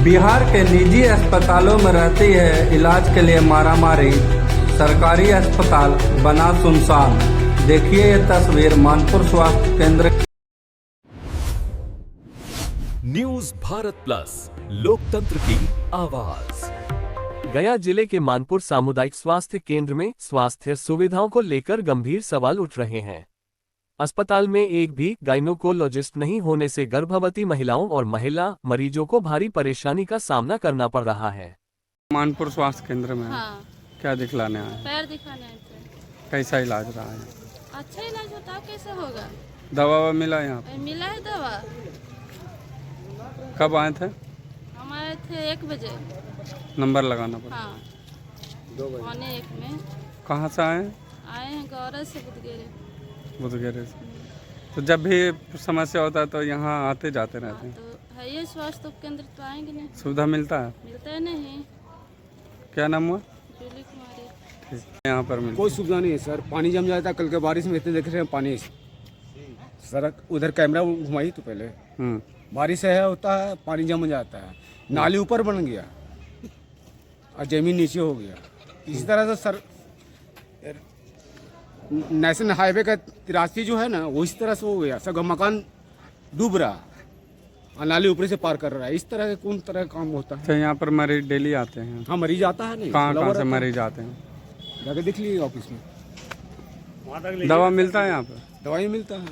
बिहार के निजी अस्पतालों में रहती है इलाज के लिए मारामारी, सरकारी अस्पताल बना सुनसान। देखिए ये तस्वीर मानपुर स्वास्थ्य केंद्र। न्यूज भारत प्लस, लोकतंत्र की आवाज। गया जिले के मानपुर सामुदायिक स्वास्थ्य केंद्र में स्वास्थ्य सुविधाओं को लेकर गंभीर सवाल उठ रहे हैं। अस्पताल में एक भी गाइनोकोलॉजिस्ट नहीं होने से गर्भवती महिलाओं और महिला मरीजों को भारी परेशानी का सामना करना पड़ रहा है। मानपुर स्वास्थ्य केंद्र में हाँ, क्या दिखलाने आए? पैर दिखाने आए थे। कैसा इलाज रहा है? अच्छा इलाज होता है, कैसे होगा? दवा ववा मिला यहाँ पे? मिला है दवा। कब आए थे? हम आए थे 1 बजे। नंबर लगाना पड़ा। हाँ, 2:45 में। कहाँ से आए? आए हैं गौरव से बुधगेरे से। तो जब भी समस्या होता है तो यहाँ आते जाते रहते हैं। तो है ये स्वास्थ्य केंद्र, तो आएंगे नहीं। सुविधा मिलता है? मिलता है नहीं। क्या नाम हुआ? जूली कुमारी। ठीक, यहाँ पर मिलता कोई सुविधा नहीं है सर। पानी जम जाता है। कल के बारिश में इतने देख रहे हैं पानी सड़क उधर कैमरा घुमाई तो पहले बारिश है होता है, पानी जम जाता है, नाली ऊपर बन गया और जमीन नीचे हो गया। इसी तरह से सर नेशनल हाईवे का 83 जो है ना, वो इस तरह से हो गया। सब मकान डूब रहा और नाली ऊपर से पार कर रहा है। इस तरह के कौन तरह का काम होता है? तो यहाँ पर मरीज डेली आते हैं? हाँ, मरीज आता है। नहीं कहाँ से मरीज आते हैं? जाके देख लीजिए ऑफिस में। दवा मिलता है यहाँ पर? दवाई मिलता है,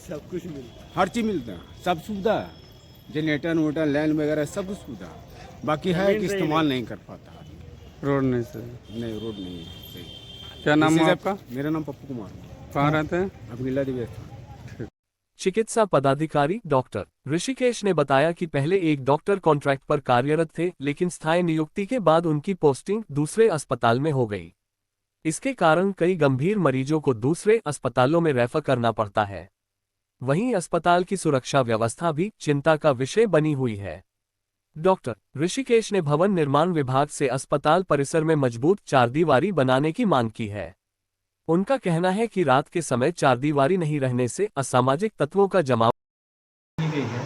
सब कुछ मिलता है, हर चीज़ मिलता है, सब सुविधा है। जनरेटर वोटर लैंड वगैरह सब कुछ सुविधा है। बाकी है कि इस्तेमाल नहीं कर पाता। रोड नहीं से? नहीं, रोड नहीं है सही। क्या नाम है आपका? मेरा नाम पप्पू कुमार है। कहाँ रहते हैं? अभिला देवी स्थान। चिकित्सा पदाधिकारी डॉक्टर ऋषिकेश ने बताया कि पहले एक डॉक्टर कॉन्ट्रैक्ट पर कार्यरत थे, लेकिन स्थायी नियुक्ति के बाद उनकी पोस्टिंग दूसरे अस्पताल में हो गई। इसके कारण कई गंभीर मरीजों को दूसरे अस्पतालों में रेफर करना पड़ता है। वहीं अस्पताल की सुरक्षा व्यवस्था भी चिंता का विषय बनी हुई है। डॉक्टर ऋषिकेश ने भवन निर्माण विभाग से अस्पताल परिसर में मजबूत चारदीवारी बनाने की मांग की है। उनका कहना है कि रात के समय चारदीवारी नहीं रहने से असामाजिक तत्वों का जमाव की गई है,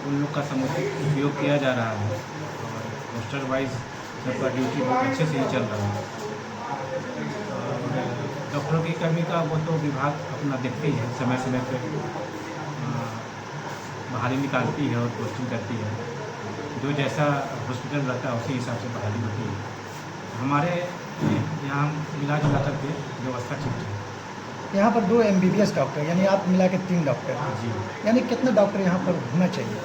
उन लोग का समुचित उपयोग किया जा रहा है और पोस्टर वाइज सबका ड्यूटी बहुत अच्छे से ही चल रहा है। डॉक्टरों की कमी का वो तो विभाग अपना देखती है, समय समय पर बहाली निकालती है और पोस्टिंग करती है। जो जैसा हॉस्पिटल रहता है उसी हिसाब से बहाली होती है। हमारे यहाँ मिला जुला करके व्यवस्था ठीक है। यहाँ पर 2 MBBS डॉक्टर, यानी आप मिला के 3 डॉक्टर हैं जी। यानी कितने डॉक्टर यहाँ पर होना चाहिए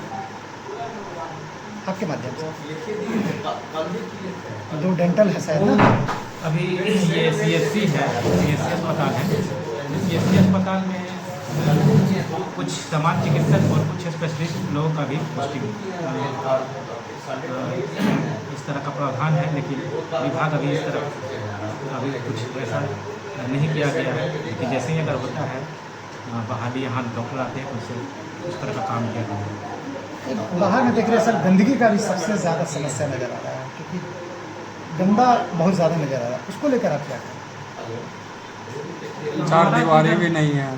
आपके माध्यम से? 2 डेंटल है शायद ना? अभी ये CSC है, CSC अस्पताल है। CSC अस्पताल में कुछ सामान्य चिकित्सक और कुछ स्पेशलिस्ट लोगों का भी पोस्टिंग इस तरह का प्रावधान है, लेकिन विभाग अभी इस तरह अभी कुछ ऐसा नहीं किया गया है। लेकिन जैसे ही अगर होता है बहाली, यहाँ डॉक्टर आते हैं, उनसे उस तरह का काम किया जाता है। बाहर में देख रहे हैं सर, गंदगी का भी सबसे ज़्यादा समस्या नज़र आ रहा है, क्योंकि गंदा बहुत ज़्यादा नज़र आ रहा है। उसको लेकर आप क्या करें? चारदीवारी भी नहीं है।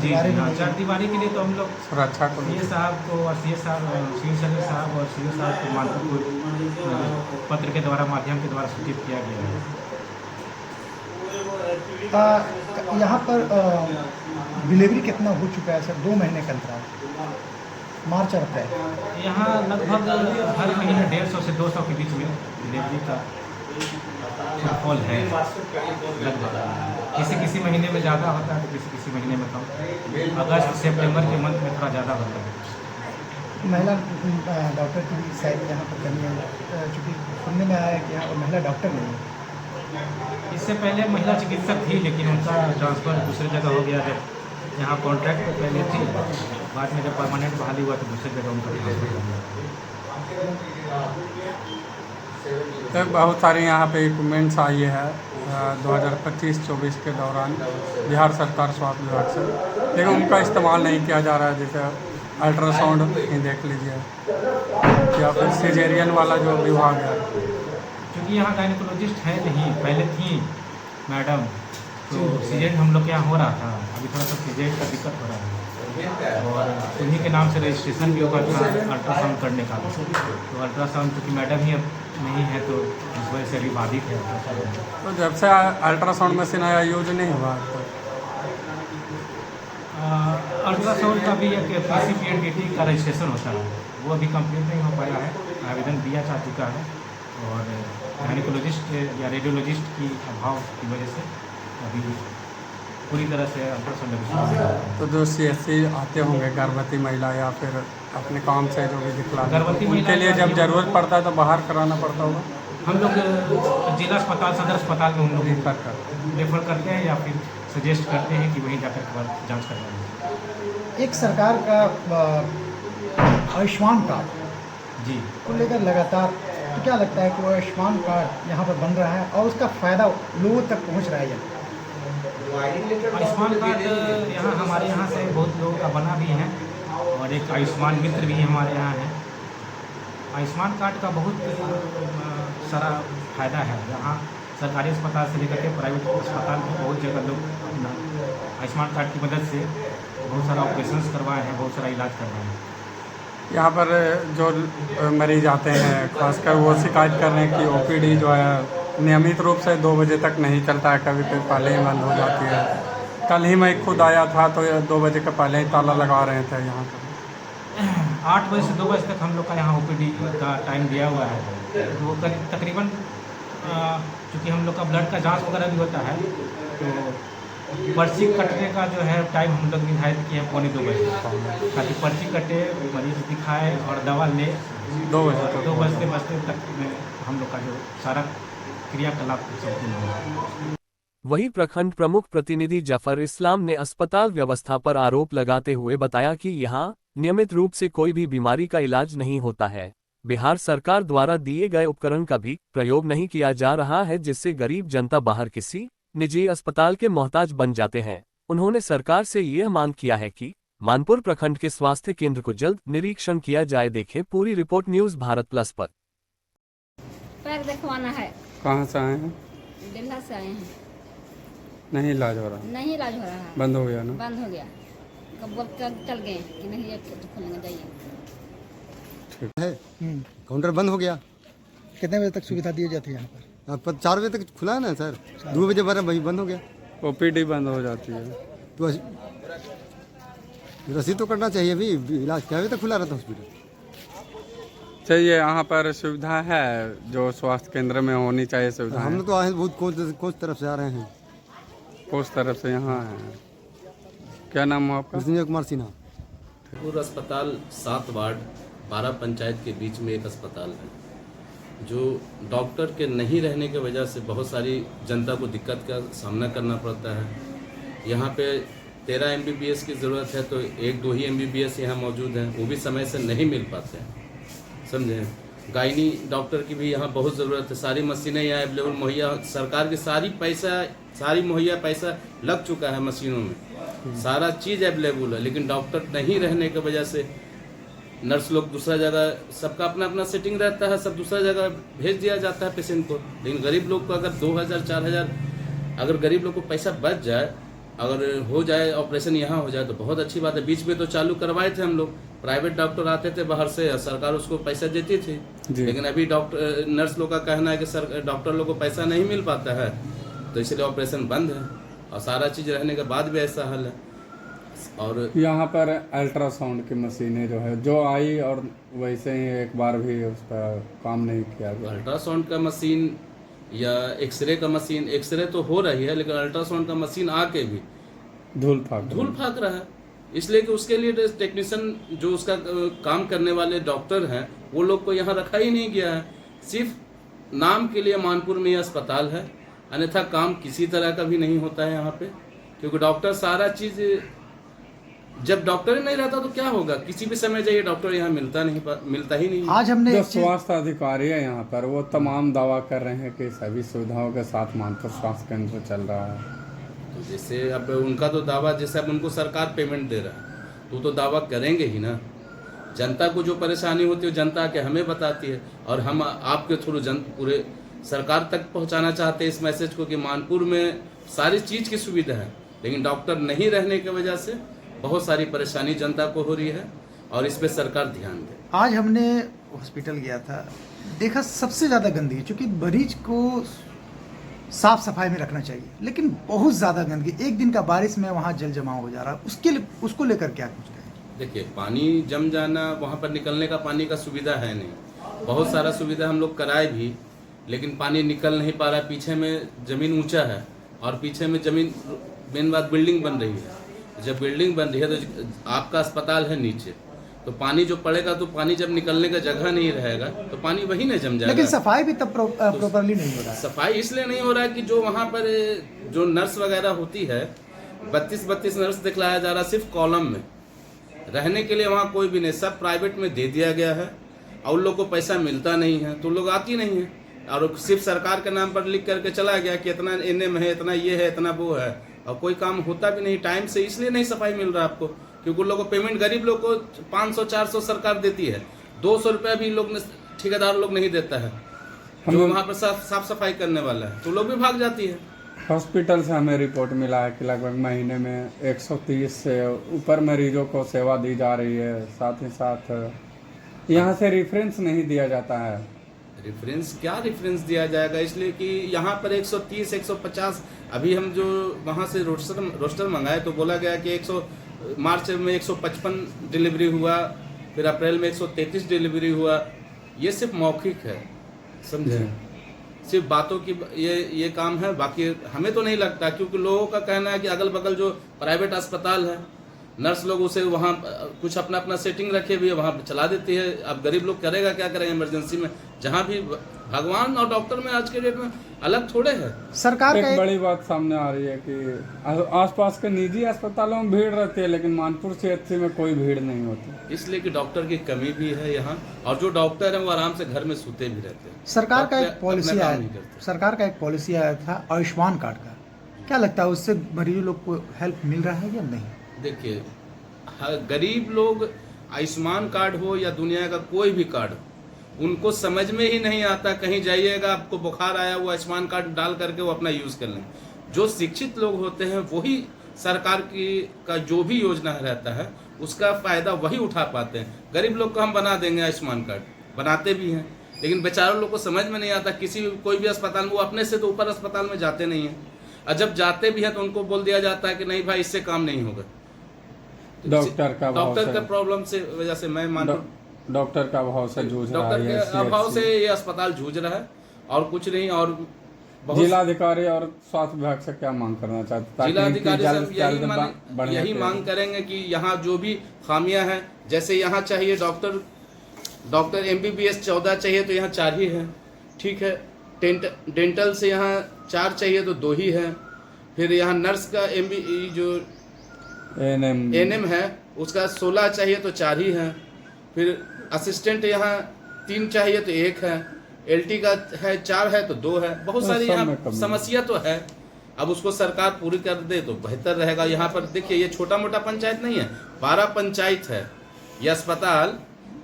जी हाँ, चारदीवारी के लिए तो हम लोग सुरक्षा को सीए साहब को और सीए साहब, सिविल सर्जन साहब और सीए साहब को मानपुर को पत्र के द्वारा माध्यम के द्वारा सूचित किया गया है। यहाँ पर डिलीवरी कितना हो चुका है सर? 2 महीने का अंतराल, मार्च और अप्रैल। यहाँ लगभग हर महीने 150 से 200 के बीच में डिलीवरी का फुटफॉल है लगभग। किसी महीने में ज़्यादा होता है तो किसी महीने में कम। अगस्त सितंबर के मंथ में थोड़ा ज़्यादा होता है। महिला डॉक्टर की भी शायद यहाँ पर कमी है, चूँकि सुनने में आया है कि यहाँ पर महिला डॉक्टर नहीं है। इससे पहले महिला चिकित्सक थी, लेकिन उनका ट्रांसफ़र दूसरी जगह हो गया। जब यहाँ कॉन्ट्रैक्ट तो पहले थी, बाद में जब परमानेंट बहाली हुआ तो दूसरी जगह उनका ट्रांसफ़र हो गया। तो बहुत सारे यहाँ पे इक्विपमेंट्स आई है 2025-24 के दौरान बिहार सरकार स्वास्थ्य विभाग से, लेकिन उनका इस्तेमाल नहीं किया जा रहा है। जैसे अल्ट्रासाउंड ही देख लीजिए, या फिर सिजेरियन वाला जो विभाग है, क्योंकि यहाँ गायनोकोलॉजिस्ट है नहीं। पहले थी मैडम, तो सीजेरियन हम लोग के यहाँ हो रहा था, अभी थोड़ा सा सीजेरियन का दिक्कत हो रहा है। और उन्हीं के नाम से रजिस्ट्रेशन भी होगा था अल्ट्रासाउंड करने का। तो अल्ट्रासाउंड क्योंकि मैडम ही अब नहीं है तो इस वजह से अभी बाधित है अल्ट्रासाउंड। तो जब से अल्ट्रासाउंड मशीन आया यूज नहीं हुआ तो अल्ट्रासाउंड का भी एक PCPNDT का रजिस्ट्रेशन होता है, वो अभी कंप्लीट नहीं हो पाया है, आवेदन दिया जा चुका है और गायनेकोलॉजिस्ट या रेडियोलॉजिस्ट की अभाव की वजह से अभी पूरी तरह से अल्ट्रासाउंड। तो जो CSC आते होंगे गर्भवती महिला या फिर अपने काम से जो भी दिखला गर्भवती महिला उनके लिए जब ज़रूरत पड़ता है तो बाहर कराना पड़ता होगा। हम लोग जिला अस्पताल सदर अस्पताल में हम लोग रेफर कर रेफर करते हैं या फिर सजेस्ट करते हैं कि वहीं जाकर के बाद जाँच करवाएं। एक सरकार का आयुष्मान कार्ड जी को लेकर लगातार तो क्या लगता है कि वो आयुष्मान कार्ड यहाँ पर बन रहा है और उसका फ़ायदा लोगों तक पहुँच रहा है या आयुष्मान कार्ड यहाँ हमारे यहाँ से बहुत लोगों का बना भी है और एक आयुष्मान मित्र भी हमारे यहाँ है। आयुष्मान कार्ड का बहुत सारा फायदा है। यहाँ सरकारी अस्पताल से लेकर के प्राइवेट अस्पताल में बहुत जगह लोग अपना आयुष्मान कार्ड की मदद से बहुत सारा ऑपरेशंस करवाए हैं, बहुत सारा इलाज करवाए हैं। यहाँ पर जो मरीज आते हैं खासकर वो शिकायत कर रहे हैं कि OPD जो है नियमित रूप से 2 बजे तक नहीं चलता है, कभी कभी पहले ही बंद हो जाती है। कल ही मैं खुद आया था तो 2 बजे के पहले ही ताला लगा रहे थे यहाँ पर। 8 बजे से 2 बजे तक हम लोग का यहाँ OPD का टाइम दिया हुआ है। वो तकरीबन चूँकि हम लोग का ब्लड का जांच वगैरह भी होता है तो पर्ची कटने का जो है टाइम हम लोग निर्धारित किए हैं 2:45 बजे, ताकि पर्ची कटे, मरीज दिखाए और दवा ले 2 बजे तक 2 बजते तक में हम लोग का जो सारा क्रियाकलाप संपूर्ण होगा। वहीं प्रखंड प्रमुख प्रतिनिधि जफर इस्लाम ने अस्पताल व्यवस्था पर आरोप लगाते हुए बताया कि यहां नियमित रूप से कोई भी बीमारी का इलाज नहीं होता है। बिहार सरकार द्वारा दिए गए उपकरण का भी प्रयोग नहीं किया जा रहा है, जिससे गरीब जनता बाहर किसी निजी अस्पताल के मोहताज बन जाते हैं। उन्होंने सरकार से यह मांग किया है कि मानपुर प्रखंड के स्वास्थ्य केंद्र को जल्द निरीक्षण किया जाए। देखें पूरी रिपोर्ट न्यूज़ भारत प्लस पर। पैर दिखवाना है। कहाँ से आए हैं? दिल्ला से आए हैं। नहीं इलाज हो रहा, नहीं इलाज हो रहा है, बंद हो गया ना? बंद हो गया। कब बोल चल गए कि नहीं ये तो खुलेंगे, जाइए। है काउंटर बंद हो गया। कितने बजे तक सुविधा दी जाती है यहाँ पर? 4 बजे तक खुला है ना सर, 2 बजे 12 बजे बंद हो गया। OPD बंद हो जाती है तो रसीद तो करना चाहिए भी, इलाज क्या बजे तक खुला रहता हॉस्पिटल? चाहिए यहाँ पर सुविधा है जो स्वास्थ्य केंद्र में होनी चाहिए सुविधा। हम लोग तो आए बहुत कौन तरफ से आ रहे हैं, उस तरफ से यहाँ है। क्या नाम है आपका? संजय कुमार सिन्हा। पूरा अस्पताल 7 वार्ड 12 पंचायत के बीच में एक अस्पताल है, जो डॉक्टर के नहीं रहने की वजह से बहुत सारी जनता को दिक्कत का सामना करना पड़ता है। यहाँ पे 13 MBBS की ज़रूरत है तो 1-2 ही MBBS यहाँ मौजूद हैं, वो भी समय से नहीं मिल पाते हैं, समझे। गायनी डॉक्टर की भी यहाँ बहुत ज़रूरत है। सारी मशीनें यहाँ अवेलेबल मुहैया, सरकार की सारी मुहैया पैसा लग चुका है मशीनों में, सारा चीज़ अवेलेबल है, लेकिन डॉक्टर नहीं रहने की वजह से नर्स लोग दूसरा जगह, सबका अपना अपना सेटिंग रहता है, सब दूसरा जगह भेज दिया जाता है पेशेंट को। लेकिन गरीब लोग को अगर 2000-4000 अगर गरीब लोग को पैसा बच जाए, अगर हो जाए ऑपरेशन यहाँ हो जाए तो बहुत अच्छी बात है। बीच में तो चालू करवाए थे हम लोग, प्राइवेट डॉक्टर आते थे बाहर से, सरकार उसको पैसा देती थी, लेकिन अभी डॉक्टर नर्स लोग का कहना है कि डॉक्टर लोग को पैसा नहीं मिल पाता है, तो इसलिए ऑपरेशन बंद है और सारा चीज़ रहने के बाद भी ऐसा हाल है। और यहाँ पर अल्ट्रासाउंड की मशीनें जो है जो आई और वैसे ही एक बार भी उस पर काम नहीं किया गया। अल्ट्रासाउंड का मशीन या एक्सरे का मशीन, एक्सरे तो हो रही है लेकिन अल्ट्रासाउंड का मशीन आके भी धूल फाक रहा है, इसलिए कि उसके लिए टेक्नीशियन जो उसका काम करने वाले डॉक्टर हैं वो लोग को यहाँ रखा ही नहीं गया है। सिर्फ नाम के लिए मानपुर में यह अस्पताल है, अन्यथा काम किसी तरह का भी नहीं होता है यहाँ पे, क्योंकि डॉक्टर सारा चीज़, जब डॉक्टर ही नहीं रहता तो क्या होगा, किसी भी समय जाइए डॉक्टर यहाँ मिलता ही नहीं। आज हमने जो स्वास्थ्य अधिकारी है यहाँ पर वो तमाम दावा कर रहे हैं कि सभी सुविधाओं के साथ मानपुर स्वास्थ्य केंद्र चल रहा है। तो जैसे अब उनका तो दावा, जैसे अब उनको सरकार पेमेंट दे रहा है तो दावा करेंगे ही ना। जनता को जो परेशानी होती है जनता के हमें बताती है, और हम आपके थ्रू पूरे सरकार तक पहुँचाना चाहते हैं इस मैसेज को कि मानपुर में सारी चीज़ की सुविधा है, लेकिन डॉक्टर नहीं रहने की वजह से बहुत सारी परेशानी जनता को हो रही है और इस पे सरकार ध्यान दे। आज हमने हॉस्पिटल गया था, देखा सबसे ज़्यादा गंदगी, क्योंकि मरीज को साफ सफाई में रखना चाहिए, लेकिन बहुत ज़्यादा गंदगी, एक दिन का बारिश में वहाँ जल जमाव हो जा रहा है, उसको लेकर क्या कुछ कहें? देखिए, पानी जम जाना, वहाँ पर निकलने का पानी का सुविधा है नहीं। बहुत सारा सुविधा हम लोग कराए भी, लेकिन पानी निकल नहीं पा रहा। पीछे में ज़मीन ऊंचा है और पीछे में ज़मीन, मेन बात बिल्डिंग बन रही है। जब बिल्डिंग बन रही है तो आपका अस्पताल है नीचे, तो पानी जो पड़ेगा तो पानी जब निकलने का जगह नहीं रहेगा तो पानी वही नहीं जम जाएगा। लेकिन सफाई भी तब प्रॉपरली नहीं हो रहा है। सफाई इसलिए नहीं हो रहा है कि जो वहाँ पर जो नर्स वगैरह होती है, 32 नर्स दिखलाया जा रहा सिर्फ कॉलम में, रहने के लिए वहाँ कोई भी नहीं, सब प्राइवेट में दे दिया गया है और उन लोग को पैसा मिलता नहीं है तो लोग आती नहीं है, और सिर्फ सरकार के नाम पर लिख करके चला गया कि इतना एनएम है, इतना ये है, इतना वो है, और कोई काम होता भी नहीं टाइम से। इसलिए नहीं सफाई मिल रहा आपको, क्योंकि लोगों को पेमेंट, गरीब लोग को 500-400 सरकार देती है, 200 रुपया भी लोग ठेकेदार लोग नहीं देता है जो वहाँ पर साफ सफाई करने वाला है, तो लोग भी भाग जाती है। हॉस्पिटल से हमें रिपोर्ट मिला है कि लगभग महीने में 130 से ऊपर मरीजों को सेवा दी जा रही है। साथ ही साथ यहाँ से रेफरेंस नहीं दिया जाता है। रेफरेंस क्या रेफरेंस दिया जाएगा, इसलिए कि यहाँ पर 130, 150, अभी हम जो वहाँ से रोस्टर मंगाए तो बोला गया कि मार्च में 155 डिलीवरी हुआ, फिर अप्रैल में 133 डिलीवरी हुआ। ये सिर्फ मौखिक है, समझे, सिर्फ बातों की ये काम है। बाकी हमें तो नहीं लगता, क्योंकि लोगों का कहना है कि अगल बगल जो प्राइवेट अस्पताल है, नर्स लोग उसे वहाँ कुछ अपना सेटिंग रखे हुए वहाँ चला देती है। अब गरीब लोग करेगा क्या, करेंगे इमरजेंसी में, जहाँ भी भगवान और डॉक्टर में आज के डेट में अलग थोड़े है। सरकार एक बड़ी बात सामने आ रही है कि आसपास के निजी अस्पतालों में भीड़ रहती है, लेकिन मानपुर CHC में कोई भीड़ नहीं होती, इसलिए कि डॉक्टर की कमी भी है यहाँ, और जो डॉक्टर है वो आराम से घर में सोते भी रहते हैं। सरकार का एक पॉलिसी आया था आयुष्मान कार्ड का, क्या लगता है उससे मरीजों लोग को हेल्प मिल रहा है या नहीं? देखिए, गरीब लोग, आयुष्मान कार्ड हो या दुनिया का कोई भी कार्ड हो, उनको समझ में ही नहीं आता। कहीं जाइएगा, आपको बुखार आया, वो आयुष्मान कार्ड डाल करके वो अपना यूज़ कर लें। जो शिक्षित लोग होते हैं वही सरकार का जो भी योजना रहता है उसका फ़ायदा वही उठा पाते हैं। गरीब लोग को हम बना देंगे आयुष्मान कार्ड, बनाते भी हैं, लेकिन बेचारों लोग को समझ में नहीं आता। कोई भी अस्पताल में वो अपने से तो ऊपर अस्पताल में जाते नहीं हैं, और जब जाते भी हैं तो उनको बोल दिया जाता है कि नहीं भाई, इससे काम नहीं होगा। डॉक्टर का प्रॉब्लम से वजह से मैं मानता डॉक्टर का अभाव से जूझ रहा है, डॉक्टर के अभाव से ये अस्पताल जूझ रहा है और कुछ नहीं। और जिलाधिकारी और स्वास्थ्य विभाग से क्या मांग करना चाहते हैं? जिलाधिकारी से यही मांग करेंगे कि यहाँ जो भी खामियां हैं, जैसे यहाँ चाहिए डॉक्टर MBBS 14 चाहिए तो यहाँ 4 ही है, ठीक है। डेंटल से यहाँ 4 चाहिए तो 2 ही है। फिर यहाँ नर्स का जो एनएम है उसका 16 चाहिए तो 4 ही है। फिर असिस्टेंट यहाँ 3 चाहिए तो 1 है। LT का है 4 है तो 2 है। बहुत सारी यहाँ समस्या तो है, अब उसको सरकार पूरी कर दे तो बेहतर रहेगा। यहाँ पर देखिए, ये छोटा मोटा पंचायत नहीं है, 12 पंचायत है ये अस्पताल।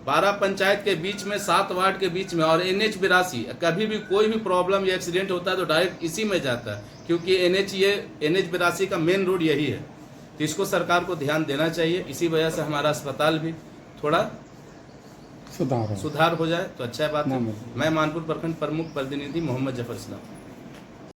12 पंचायत के बीच में 7 वार्ड के बीच में, और NH 82 कभी भी कोई भी प्रॉब्लम या एक्सीडेंट होता है तो डायरेक्ट इसी में जाता है, क्योंकि NH 82 का मेन रोड यही है। तो इसको सरकार को ध्यान देना चाहिए। इसी वजह से हमारा अस्पताल भी थोड़ा सुधार हो जाए तो अच्छा बात है। मैं मानपुर प्रखंड प्रमुख प्रतिनिधि मोहम्मद जफर इस्लाम।